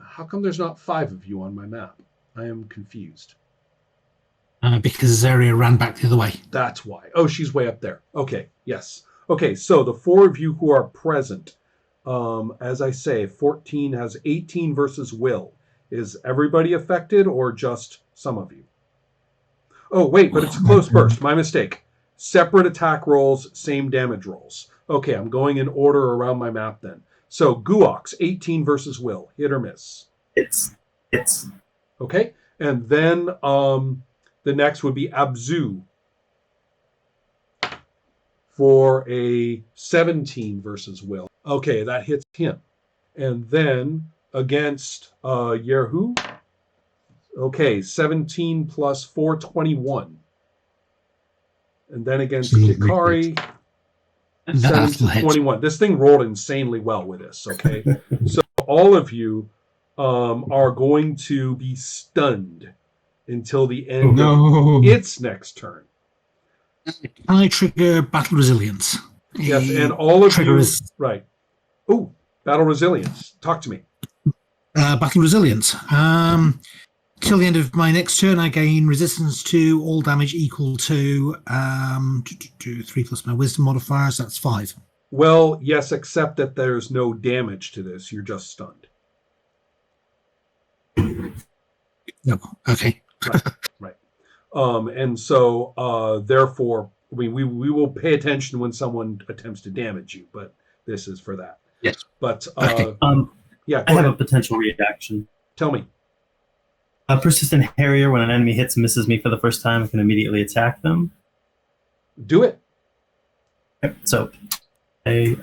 How come there's not 5 of you on my map? I am confused. Because this area ran back the other way. That's why. Oh, she's way up there. Okay, yes. Okay, so the 4 of you who are present, as I say, 14 has 18 versus will. Is everybody affected or just some of you? Oh, wait, but it's a close burst. My mistake. Separate attack rolls, same damage rolls. Okay, I'm going in order around my map then. So, Guox, 18 versus will. Hit or miss? It's. Okay, and then the next would be Abzu for a 17 versus will. Okay, that hits him. And then against Yerhu, okay, 17 plus 4, 21. And then against Hikari, 17, 21. This thing rolled insanely well with this, okay? So all of you are going to be stunned until the end of its next turn. Can I trigger battle resilience? Yes, and all of you... Right. Oh, battle resilience. Talk to me. Battle resilience. Till the end of my next turn, I gain resistance to all damage equal to 3 plus my wisdom modifier, so that's 5. Well, yes, except that there's no damage to this. You're just stunned. No, okay. Right. And so, therefore, we will pay attention when someone attempts to damage you, but this is for that. Yes. But, okay. Yeah, I have a potential reaction. Tell me. A persistent Harrier, when an enemy hits and misses me for the first time, I can immediately attack them. Do it. Okay, so, as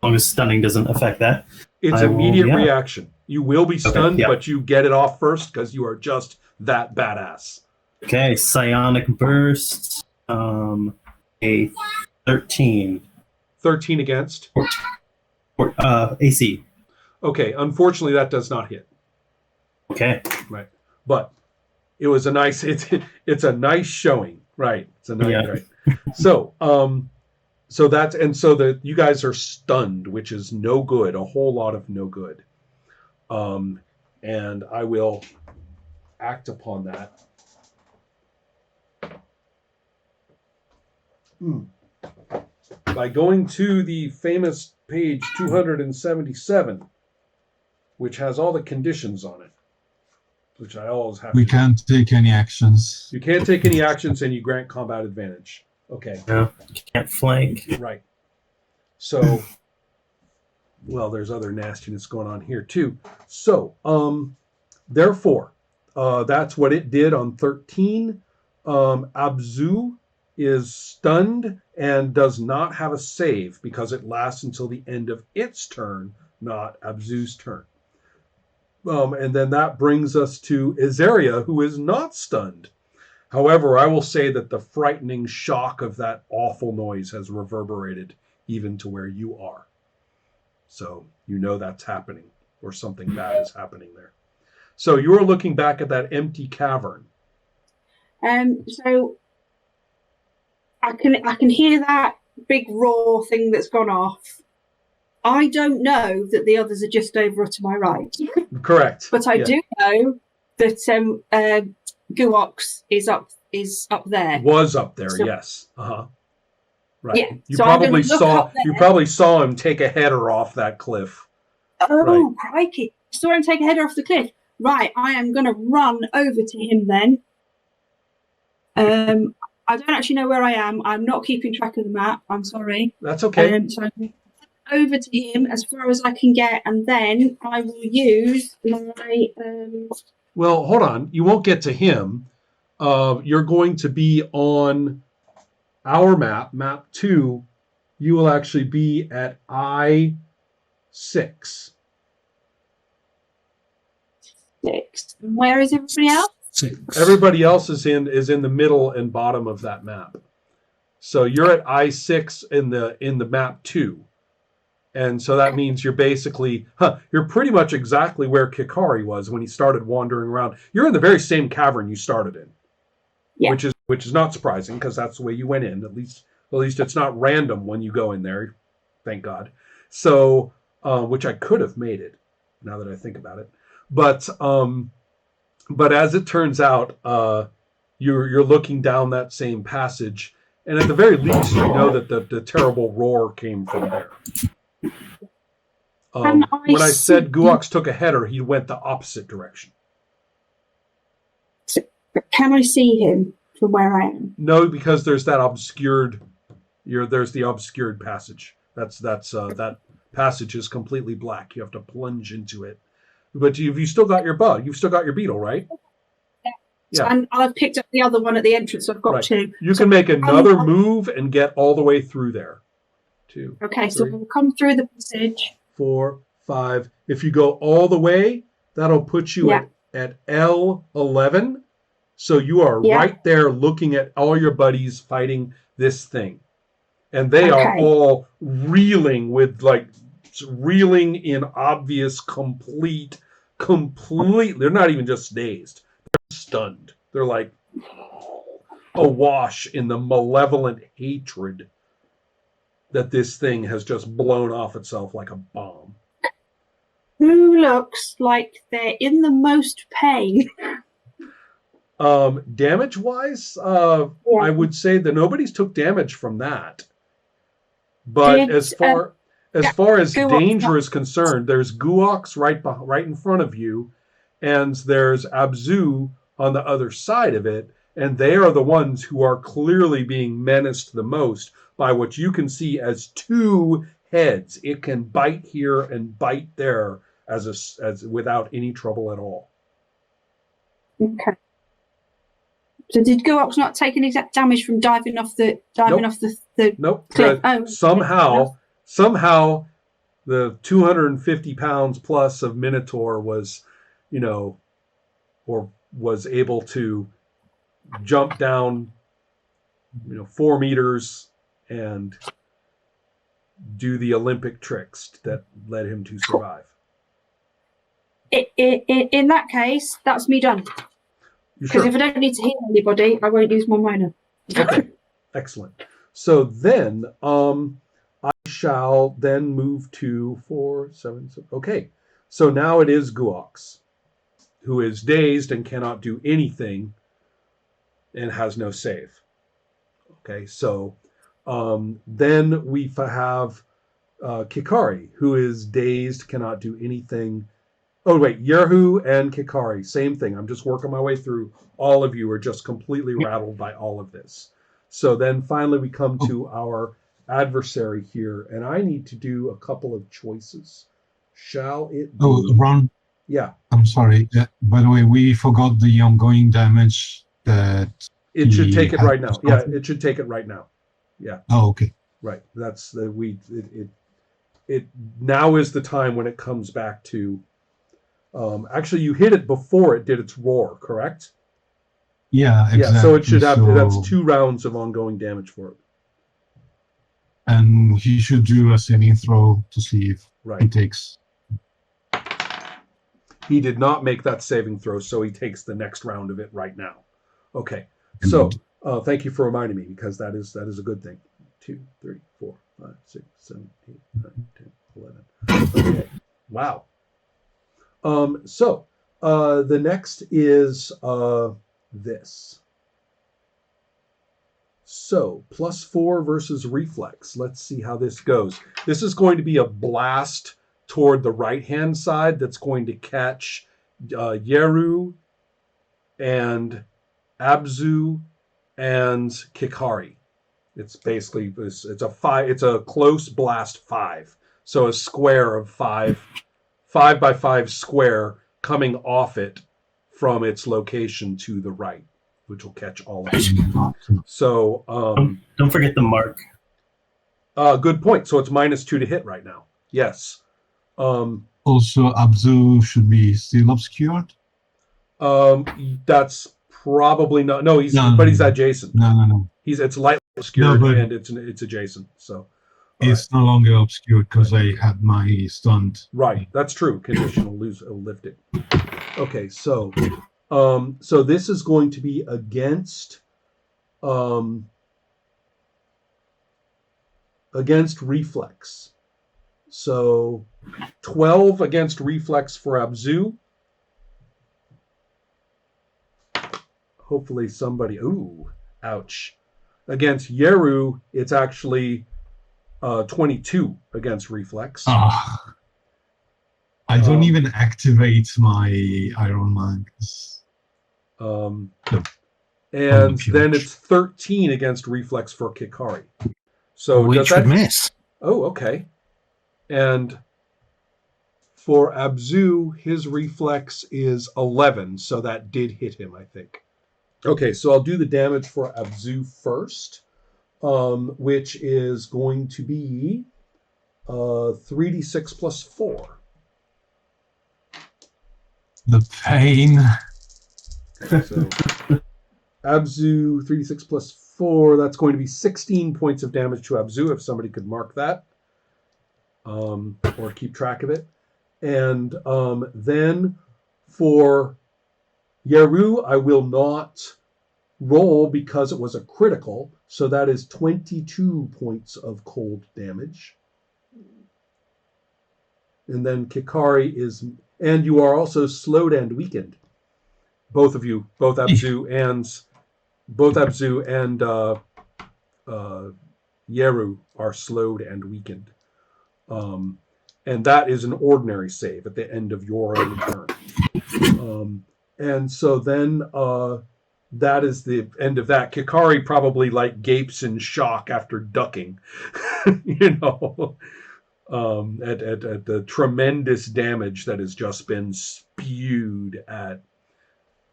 long as stunning doesn't affect that. It's immediate reaction. You will be stunned, but you get it off first because you are just that badass. Okay, psionic burst. A 13. 13 against? AC. Okay, unfortunately that does not hit. Okay. Right. But it was a nice it's a nice showing. Right. It's a nice right. So that you guys are stunned, which is no good, a whole lot of no good. And I will act upon that. By going to the famous page 277, which has all the conditions on it, which I always have. We can't take any actions. You can't take any actions, and you grant combat advantage. Okay. No, can't flank. Right. So, well, there's other nastiness going on here too. So, therefore, that's what it did on 13. Abzu is stunned and does not have a save because it lasts until the end of its turn, not Abzu's turn. And then that brings us to Izaria, who is not stunned. However, I will say that the frightening shock of that awful noise has reverberated even to where you are. So you know that's happening, or something bad is happening there. So you're looking back at that empty cavern. So I can hear that big roar thing that's gone off. I don't know that the others are just over to my right. Correct. But I do know that Guox is up there. Was up there, so, yes. Right. Yeah. You so probably saw him take a header off that cliff. Oh, right. Crikey. Saw him take a header off the cliff. Right, I am going to run over to him then. I don't actually know where I am. I'm not keeping track of the map. I'm sorry. That's okay. So I'm over to him as far as I can get, and then I will use my... Well, hold on. You won't get to him. You're going to be on our map, map 2. You will actually be at I6. 6. Where is everybody else? 6. Everybody else is in the middle and bottom of that map. So you're at I6 in the map 2. And so that means you're basically, you're pretty much exactly where Kikari was when he started wandering around. You're in the very same cavern you started in. Yeah. Which is not surprising because that's the way you went in. At least it's not random when you go in there. Thank God. So, which I could have made it now that I think about it. But as it turns out, you're looking down that same passage, and at the very least, you know that the terrible roar came from there. When I said Guox took a header, he went the opposite direction. Can I see him from where I am? No, because there's that obscured. There's the obscured passage. That passage is completely black. You have to plunge into it. But you've still got your bug. You've still got your beetle, right? Yeah. And I've picked up the other one at the entrance. So I've got two. You can make another move and get all the way through there. 2. Okay, 3, so we'll come through the passage. 4, 5. If you go all the way, that'll put you at L11. So you are right there looking at all your buddies fighting this thing. And they are all reeling in obvious completely. They're not even just dazed. They're stunned. They're like awash in the malevolent hatred that this thing has just blown off itself like a bomb. Who looks like they're in the most pain? Damage-wise, I would say that nobody's took damage from that. But as far as danger is concerned, there's Guox right in front of you, and there's Abzu on the other side of it, and they are the ones who are clearly being menaced the most by what you can see as 2 heads. It can bite here and bite there as without any trouble at all. Okay. So did Guox not take any damage from diving off the Nope. cliff? Somehow the 250 pounds plus of Minotaur was able to jump down 4 meters and do the Olympic tricks that led him to survive. In that case, that's me done. Because if I don't need to heal anybody, I won't use my minor. Okay, excellent. So then I shall then move to 4, 7. Okay, so now it is Guox, who is dazed and cannot do anything and has no save. Okay, so then we have Kikari, who is dazed, cannot do anything. Oh, wait, Yerhu and Kikari, same thing. I'm just working my way through. All of you are just completely rattled by all of this. So then finally we come to our adversary here, and I need to do a couple of choices. Shall it be? Oh, Ron? Yeah. I'm sorry. By the way, we forgot the ongoing damage that... It should take it right now. Yeah, it should take it right now. Yeah. Oh, okay. Right. That's it now is the time when it comes back to... actually, you hit it before it did its roar, correct? Yeah, exactly. Yeah, so it should have that's 2 rounds of ongoing damage for it. And he should do a saving throw to see if he takes. He did not make that saving throw, so he takes the next round of it right now. Okay, so thank you for reminding me, because that is a good thing. 2, 3, 4, 5, 6, 7, 8, 9, 10, 11. Okay, wow. So the next is this. So +4 versus reflex. Let's see how this goes. This is going to be a blast toward the right-hand side that's going to catch Yeru and Abzu and Kikari. It's basically it's a 5. It's a close blast 5. So a square of 5 by 5 square coming off it from its location to the right, which will catch all of it. So don't forget the mark. Good point. So it's -2 to hit right now. Yes. Also, Abzu should be still obscured. That's probably not. No, he's adjacent. No. It's lightly obscured and it's adjacent. So it's no longer obscured because I had my stunned. Right, that's true. Conditional lift it. Okay, so this is going to be against reflex. So 12 against reflex for Abzu, hopefully somebody. Ooh, ouch. Against Yeru, it's actually 22 against reflex. Ah, I don't even activate my Iron Man. Um, No. and Oh, then huge. it's 13 against reflex for Kikari. So Which does that? would miss. Oh, okay. And for Abzu, his reflex is 11, so that did hit him, I think. Okay, so I'll do the damage for Abzu first, which is going to be 3d6 plus 4. The pain. So Abzu, 3d6 plus 4, that's going to be 16 points of damage to Abzu, if somebody could mark that or keep track of it. And then for Yeru, I will not roll because it was a critical, so that is 22 points of cold damage. And then Kikari is, and you are also slowed and weakened. Both of you, both Abzu and Yeru are slowed and weakened. And that is an ordinary save at the end of your own turn. And so then that is the end of that. Kikari probably like gapes in shock after ducking, you know, at the tremendous damage that has just been spewed at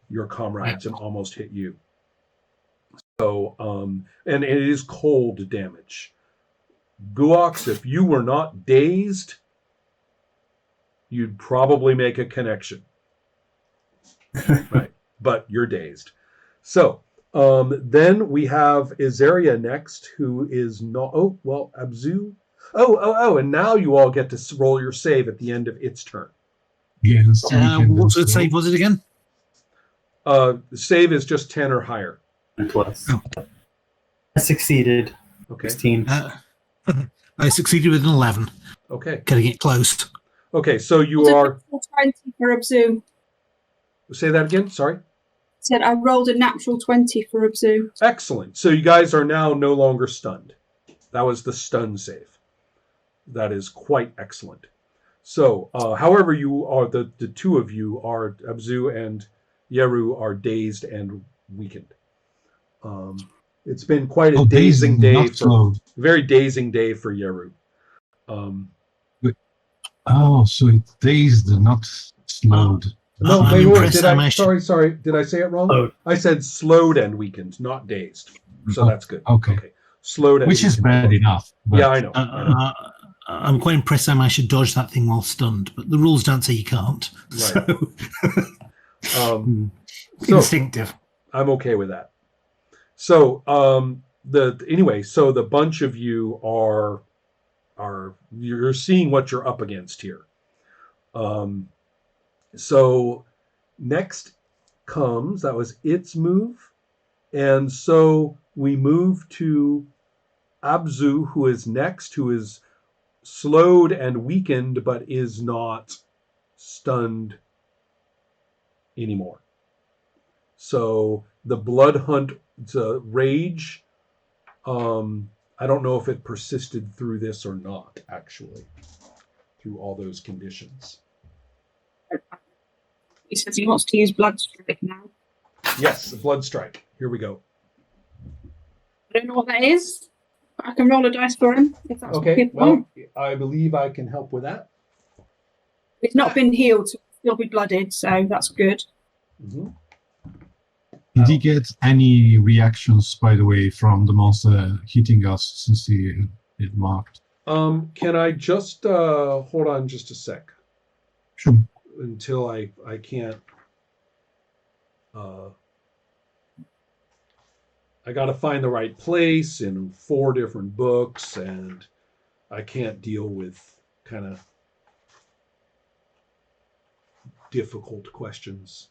your comrades and almost hit you. So, and it is cold damage. Guox, if you were not dazed, you'd probably make a connection. Right. But you're dazed. So then we have Izaria next, who is not. Oh, well, Abzu. And now you all get to roll your save at the end of its turn. Yes. What sort of save was it again? The save is just 10 or higher. Plus. Oh. I succeeded. Okay. 16. I succeeded with an 11. Okay. Getting it close. Okay, so you Rolled a are. natural 20 for Abzu. Say that again. Sorry. Said I rolled a natural 20 for Abzu. Excellent. So you guys are now no longer stunned. That was the stun save. That is quite excellent. So, however, you are the two of you are Abzu and Yeru are dazed and weakened. It's been quite a dazing day very dazing day for Yeru. So it dazed, not slowed. No, I'm wait, impressed. sorry, did I say it wrong? Oh. I said slowed and weakened, not dazed. So that's good. Okay. Slowed and Which is weakened. bad enough. But Yeah, I know. I'm quite impressed how I should dodge that thing while stunned, but the rules don't say you can't. Right. So, So instinctive. I'm okay with that. So so the bunch of you are you're seeing what you're up against here. So next comes, that was its move, and so we move to Abzu, who is next, who is slowed and weakened, but is not stunned anymore. So the blood hunt, the rage, I don't know if it persisted through this or not, actually, through all those conditions. He says he wants to use blood strike now. Yes, the blood strike. Here we go. I don't know what that is, but I can roll a dice for him if that's what Okay, people well, want. I believe I can help with that. It's not been healed, so he'll be blooded, so that's good. Mm-hmm. Did he get any reactions, by the way, from the monster hitting us since it marked? Can I just hold on just a sec? Sure. Until I can't. I got to find the right place in 4 different books, and I can't deal with kind of difficult questions.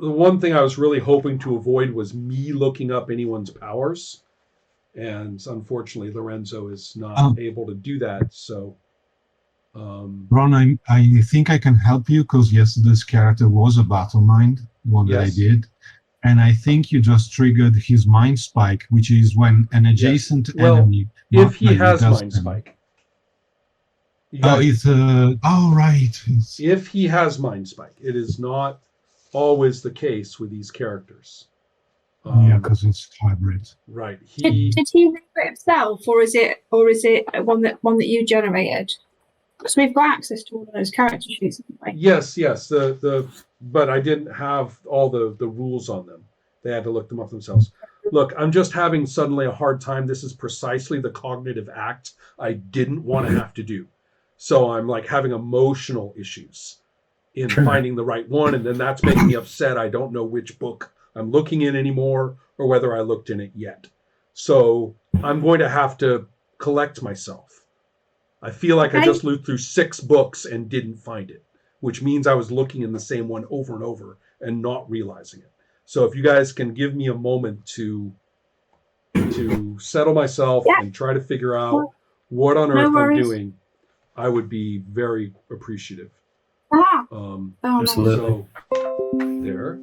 the one thing I was really hoping to avoid was me looking up anyone's powers. And unfortunately, Lorenzo is not able to do that. So, Ron, I think I can help you because yesterday's character was a battle mind, the one that I did. And I think you just triggered his mind spike, which is when an adjacent enemy. If he has mind spike. Guys, right. If he has mind spike, it is not always the case with these characters. Yeah, because it's hybrid. Right. Did he roll it himself, or is it one that you generated? Because we've got access to all of those character sheets, haven't we? Yes. But I didn't have all the rules on them. They had to look them up themselves. Look, I'm just having suddenly a hard time. This is precisely the cognitive act I didn't want to have to do. So I'm like having emotional issues in finding the right one, and then that's making me upset. I don't know which book I'm looking in anymore, or whether I looked in it yet. So I'm going to have to collect myself. I feel like I just looked through 6 books and didn't find it, which means I was looking in the same one over and over and not realizing it. So if you guys can give me a moment to settle myself and try to figure out what on earth I'm doing, I would be very appreciative. Absolutely. So there.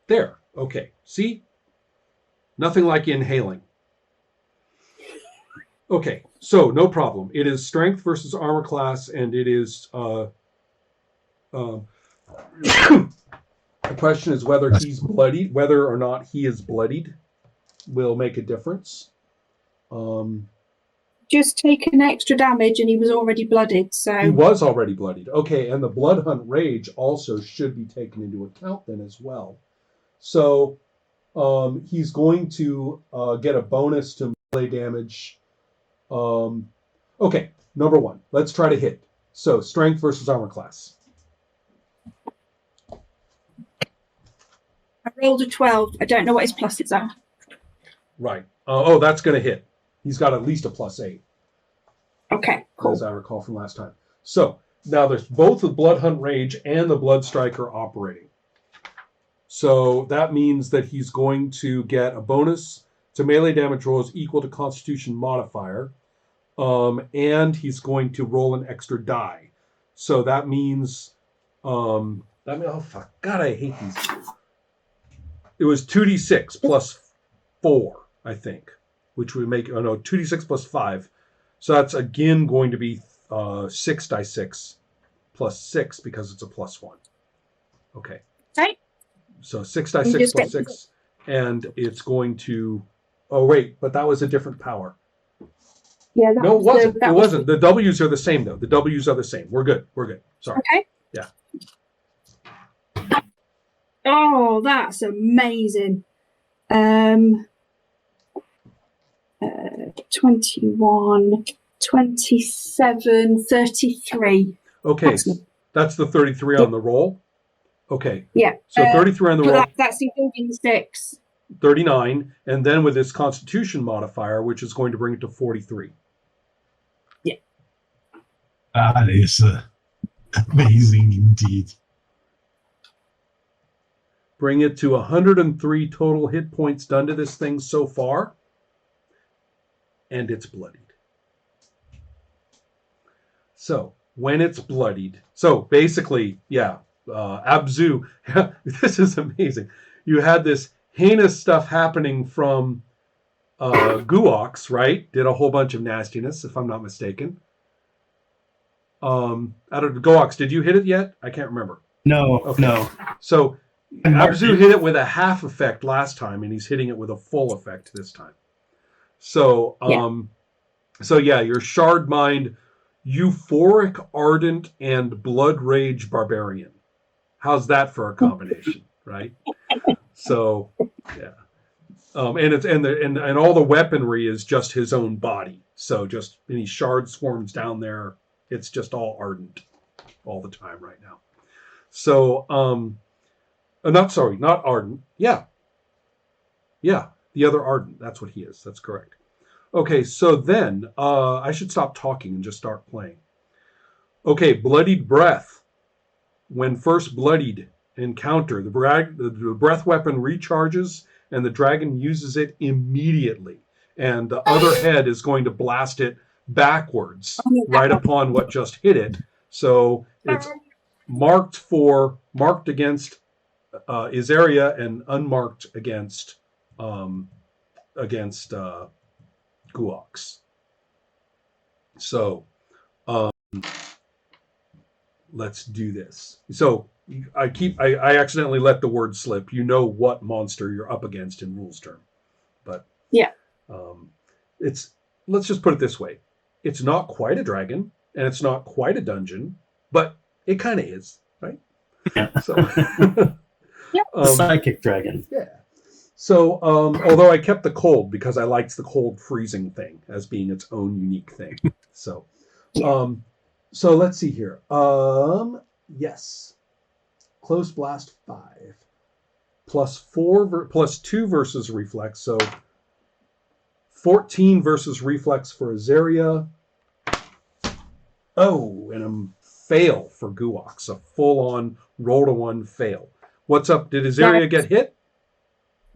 There. Okay. See? Nothing like inhaling. Okay. So no problem. It is strength versus armor class, and it is the question is whether he's bloodied, whether or not he is bloodied will make a difference. Just taken extra damage and he was already bloodied, so he was already bloodied. Okay, and the blood hunt rage also should be taken into account then as well. So he's going to get a bonus to melee damage. Okay, number 1. Let's try to hit. So strength versus armor class. I rolled a 12. I don't know what his pluses are. Right. That's going to hit. He's got at least a +8. Okay, cool. As I recall from last time. So now there's both the blood hunt rage and the blood striker operating. So that means that he's going to get a bonus to melee damage rolls equal to Constitution modifier, and he's going to roll an extra die. So that means, oh fuck, God, I hate these. It was 2d6 plus 4, I think, which would make 2d6 plus 5. So that's again going to be 6d6 plus 6 because it's a +1. Okay. Right. So 6d6 plus 6, and it's going to. Oh wait, but that was a different power. Yeah. No, it wasn't. It wasn't. The W's are the same though. The W's are the same. We're good. Sorry. Okay. Yeah. Oh, that's amazing. 21, 27, 33. Okay, Excellent. that's the 33 on the roll. Okay. Yeah. So 33 on the roll. That's including the 6. 39, and then with this Constitution modifier, which is going to bring it to 43. Yeah. That is amazing indeed. Bring it to 103 total hit points done to this thing so far, and it's bloodied. So when it's bloodied, so basically, Abzu, this is amazing. You had this heinous stuff happening from Guox, right? Did a whole bunch of nastiness, if I'm not mistaken. Out of Guox, did you hit it yet? I can't remember. No, Okay. no. So Abzu hit it with a half effect last time, and he's hitting it with a full effect this time. So, your Shard Mind, Euphoric Ardent, and Blood Rage Barbarian. How's that for a combination, right? So, yeah. And all the weaponry is just his own body. So just any shard swarms down there, it's just all ardent all the time right now. So Not Ardent. Yeah. Yeah. The other Ardent. That's what he is. That's correct. Okay, so then I should stop talking and just start playing. Okay, Bloodied Breath. When first bloodied encounter, the breath weapon recharges and the dragon uses it immediately. And the other head is going to blast it backwards right upon what just hit it. So it's marked against Isaria and unmarked against Guox. So let's do this. So I accidentally let the word slip. You know what monster you're up against in rules term, but yeah, let's just put it this way: it's not quite a dragon and it's not quite a dungeon, but it kind of is, right? Yeah. So, psychic dragon. Yeah. So, although I kept the cold because I liked the cold freezing thing as being its own unique thing. So, so let's see here. Yes. Close blast 5. Plus 2 versus reflex. So 14 versus reflex for Azaria. Oh, and a fail for Guox. A full-on roll to 1 fail. What's up? Did Azaria get hit?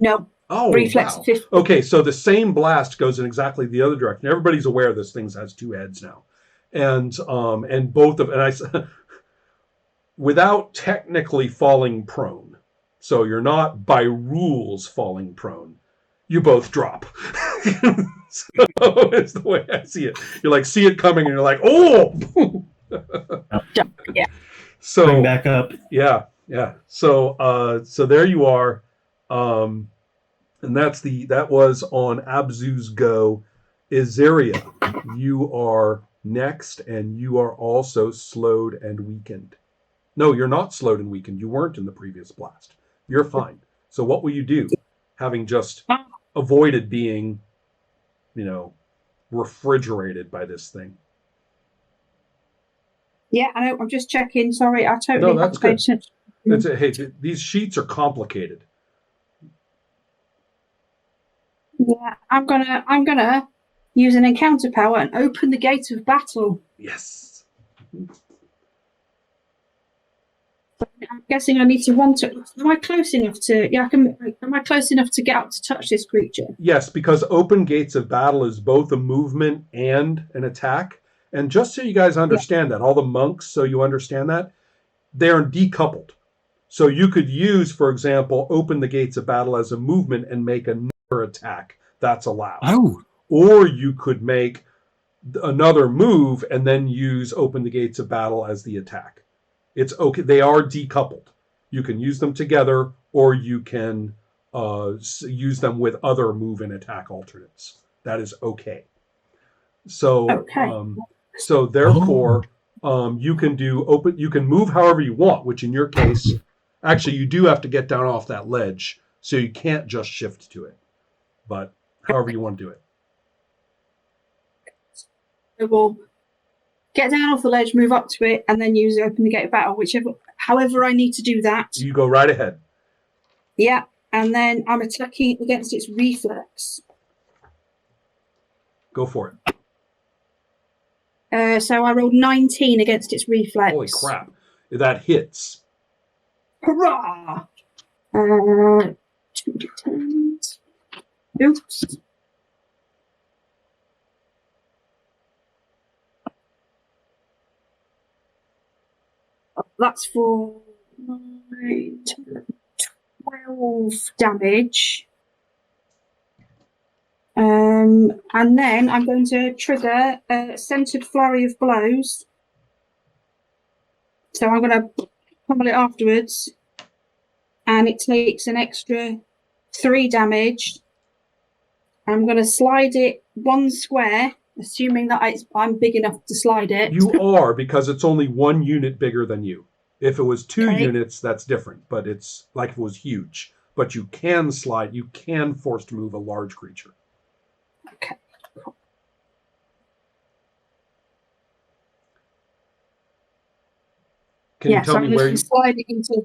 No. Oh, reflex wow. 50. Okay, so the same blast goes in exactly the other direction. Everybody's aware this thing has 2 heads now, and both of without technically falling prone. So you're not by rules falling prone. You both drop. So it's the way I see it. You like see it coming, and you're like, oh. Yeah. So bring back up. Yeah. So there you are. And that was on Abzu's go. Izaria, you are next, and you are also slowed and weakened. No, you're not slowed and weakened. You weren't in the previous blast. You're fine. So what will you do, having just avoided being, refrigerated by this thing? Yeah, I know. I'm just checking. Sorry, I totally No, that's haven't paid good. Hey, these sheets are complicated. Yeah, I'm gonna use an encounter power and open the gate of battle. Yes. I'm guessing I need to run to. Am I close enough to? Yeah, am I close enough to get up to touch this creature? Yes, because open gates of battle is both a movement and an attack. And just so you guys understand that, all the monks, so you understand that, they're decoupled. So you could use, for example, open the gates of battle as a movement and make another attack. That's allowed. Oh. Or you could make another move and then use open the gates of battle as the attack. It's okay. They are decoupled. You can use them together, or you can use them with other move and attack alternates. That is okay. So, so therefore, you can you can move however you want, which in your case, actually, you do have to get down off that ledge, so you can't just shift to it. But however you want to do it. I will get down off the ledge, move up to it, and then use open the gate of battle, however I need to do that. You go right ahead. Yeah, and then I'm attacking against its reflex. Go for it. So I rolled 19 against its reflex. Holy crap. That hits. Hurrah! 2d10s. Oops. That's for 9, 10, 12 damage. And then I'm going to trigger a centered flurry of blows. So I'm going to pummel it afterwards. And it takes an extra 3 damage. I'm going to slide it 1 square, assuming that I'm big enough to slide it. You are, because it's only 1 unit bigger than you. If it was 2 units, that's different. But it's like if it was huge. But you can slide, you can force to move a large creature. Okay. Can you Yeah, so tell I'm me where going to you? slide it into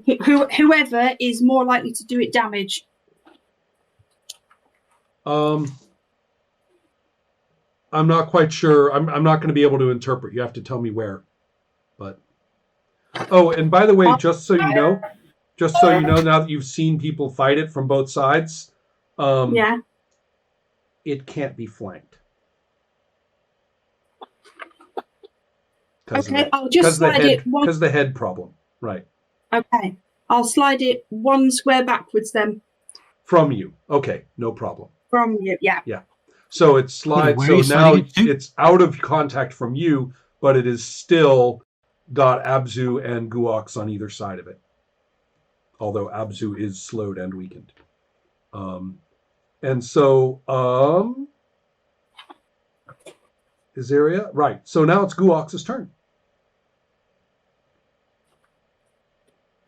whoever is more likely to do it damage. I'm not quite sure. I'm not going to be able to interpret. You have to tell me where. But and by the way, just so you know, now that you've seen people fight it from both sides, Yeah. it can't be flanked. Okay, I'll just slide it one. Because the head problem, right? Okay, I'll slide it one square backwards then. From you, okay, no problem. From you, yeah. Yeah. So it slides. Where So are you now sliding it to? it's out of contact from you, but it is still got Abzu and Guox on either side of it. Although Abzu is slowed and weakened. And so Azaria, right. So now it's Guox's turn.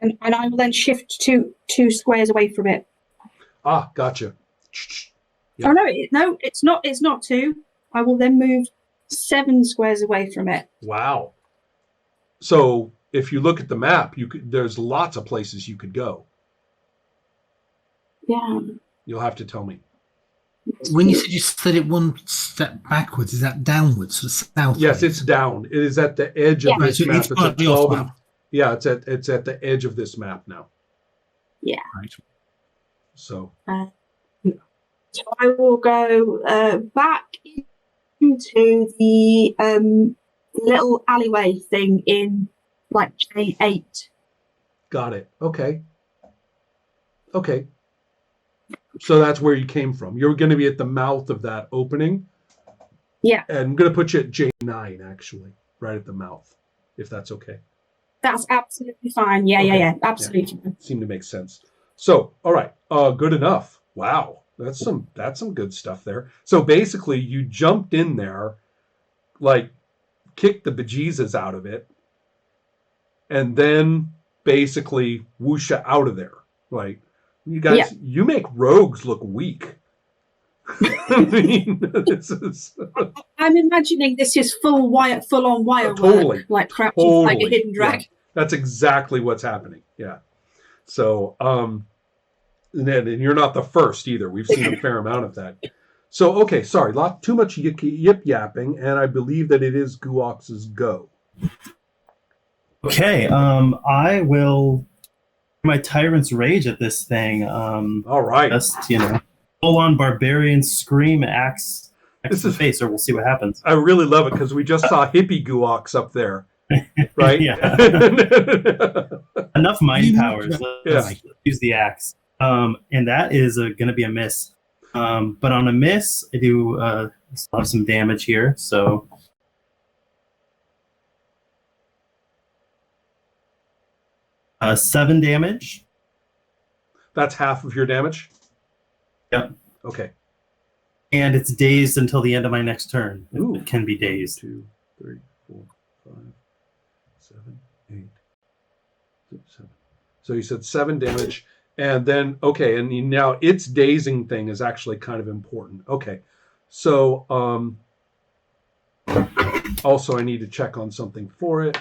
And I will then shift two squares away from it. Ah, gotcha. Yeah. Oh no, it's not. It's not 2. I will then move 7 squares away from it. Wow. So if you look at the map, there's lots of places you could go. Yeah. You'll have to tell me. When you said you slid it one step backwards, is that downwards, sort of south? Yes, it's down. It is at the edge of this map. It's at 12 map. Yeah, it's at the edge of this map now. Yeah. Right. So. So I will go back into the little alleyway thing in like J8. Got it. Okay. So that's where you came from. You're going to be at the mouth of that opening. Yeah. And I'm going to put you at J9, actually, right at the mouth, if that's okay. That's absolutely fine. Yeah. Absolutely. Yeah. Seemed to make sense. So, all right. Good enough. Wow. That's some good stuff there. So basically you jumped in there, like kicked the bejesus out of it, and then basically whoosha out of there. Like, you guys, you make rogues look weak. I mean, this is. I'm imagining this is full on wire totally, work, like crouching like a hidden drag. Yeah. That's exactly what's happening. Yeah. So, and you're not the first either. We've seen a fair amount of that. So, okay, sorry, too much yip yapping, and I believe that it is Guox's go. Okay, I will my Tyrant's Rage at this thing. All right. Just, full on barbarian scream axe to the face, or we'll see what happens. I really love it because we just saw hippie Guox up there. Right? Yeah. Enough mind powers. Let's use the axe. And that is going to be a miss. But on a miss, I do still have some damage here. So 7 damage. That's half of your damage? Yep. Okay. And it's dazed until the end of my next turn. Ooh. It can be dazed. 2, 3, 4, 5, 7, 8, 6, 7. So you said 7 damage. And then, okay, and now its dazing thing is actually kind of important. Okay. So, also I need to check on something for it.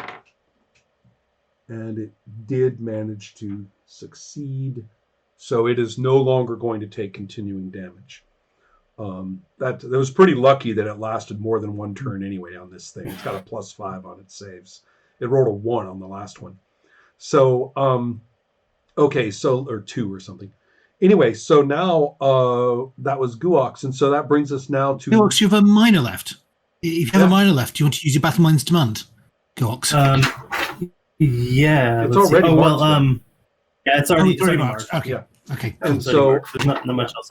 And it did manage to succeed. So it is no longer going to take continuing damage. That was pretty lucky that it lasted more than one turn anyway on this thing. It's got a +5 on its saves. It rolled a 1 on the last one. So, okay, so, or 2 or something. Anyway, so now that was Guox, and so that brings us now to... Guox, you have a minor left. If you have a minor left, do you want to use your Battle Mind's Demand, Guox? Yeah. It's already marked. Yeah, it's already marked. Okay. Yeah. Okay. And so... There's not much else.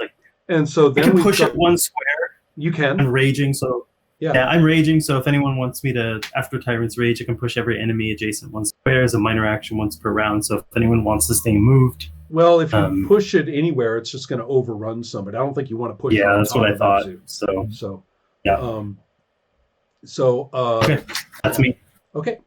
And so then I can push it 1 square. You can. I'm raging, so... Yeah, I'm raging, so if anyone wants me to, after Tyrant's Rage, I can push every enemy adjacent 1 square as a minor action once per round, so if anyone wants this thing moved... Well, if you push it anywhere, it's just going to overrun somebody. I don't think you want to push it. Yeah, that's what I thought. So, So, yeah. okay, that's me. Okay.